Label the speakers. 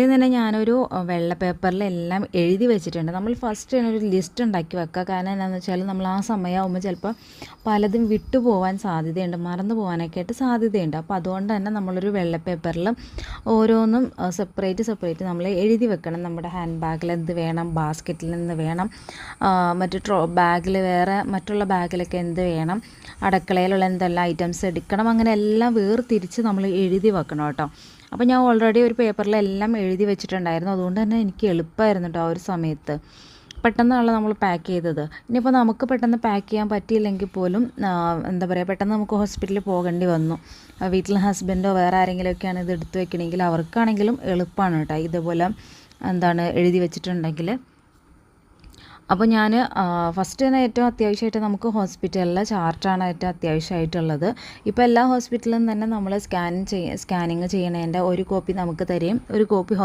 Speaker 1: ആദ്യം തന്നെ ഞാനൊരു വെള്ള പേപ്പറിലെല്ലാം എഴുതി വെച്ചിട്ടുണ്ട്. നമ്മൾ ഫസ്റ്റ് തന്നെ ഒരു ലിസ്റ്റ് ഉണ്ടാക്കി വെക്കുക. കാരണം എന്താണെന്ന് വെച്ചാൽ നമ്മൾ ആ സമയമാകുമ്പോൾ ചിലപ്പോൾ പലതും വിട്ടു പോകാൻ സാധ്യതയുണ്ട്, മറന്നു പോകാനൊക്കെ ആയിട്ട് സാധ്യതയുണ്ട്. അപ്പോൾ അതുകൊണ്ട് തന്നെ നമ്മളൊരു വെള്ള പേപ്പറിൽ ഓരോന്നും സെപ്പറേറ്റ് നമ്മൾ എഴുതി വെക്കണം. നമ്മുടെ ഹാൻഡ് ബാഗിൽ എന്ത് വേണം, ബാസ്ക്കറ്റിൽ നിന്ന് വേണം, മറ്റു ബാഗിൽ വേറെ മറ്റുള്ള ബാഗിലൊക്കെ എന്ത് വേണം, അടുക്കളയിലുള്ള എന്തെല്ലാം ഐറ്റംസ് എടുക്കണം, അങ്ങനെ എല്ലാം വേർതിരിച്ച് നമ്മൾ എഴുതി വെക്കണം കേട്ടോ. അപ്പോൾ ഞാൻ ഓൾറെഡി ഒരു പേപ്പറിലെല്ലാം എഴുതി വെച്ചിട്ടുണ്ടായിരുന്നു. അതുകൊണ്ട് തന്നെ എനിക്ക് എളുപ്പമായിരുന്നു കേട്ടോ ആ ഒരു സമയത്ത്. പെട്ടെന്നാണല്ലോ നമ്മൾ പാക്ക് ചെയ്തത്. ഇനിയിപ്പോൾ നമുക്ക് പെട്ടെന്ന് പാക്ക് ചെയ്യാൻ പറ്റിയില്ലെങ്കിൽ പോലും എന്താ പറയുക, പെട്ടെന്ന് നമുക്ക് ഹോസ്പിറ്റലിൽ പോകേണ്ടി വന്നു. വീട്ടിൽ ഹസ്ബൻഡോ വേറെ ആരെങ്കിലുമൊക്കെയാണ് ഇത് എടുത്തു വെക്കണമെങ്കിൽ അവർക്കാണെങ്കിലും എളുപ്പമാണ് കേട്ടോ ഇതുപോലെ എഴുതി വെച്ചിട്ടുണ്ടെങ്കിൽ. അപ്പോൾ ഞാൻ ഫസ്റ്റ് തന്നെ ഏറ്റവും അത്യാവശ്യമായിട്ട് നമുക്ക് ഹോസ്പിറ്റലിലെ ചാർട്ടാണ് ഏറ്റവും അത്യാവശ്യമായിട്ടുള്ളത്. ഇപ്പോൾ എല്ലാ ഹോസ്പിറ്റലിലും തന്നെ നമ്മൾ സ്കാനിങ് ചെയ്യണതിൻ്റെ ഒരു കോപ്പി നമുക്ക് തരും, ഒരു കോപ്പി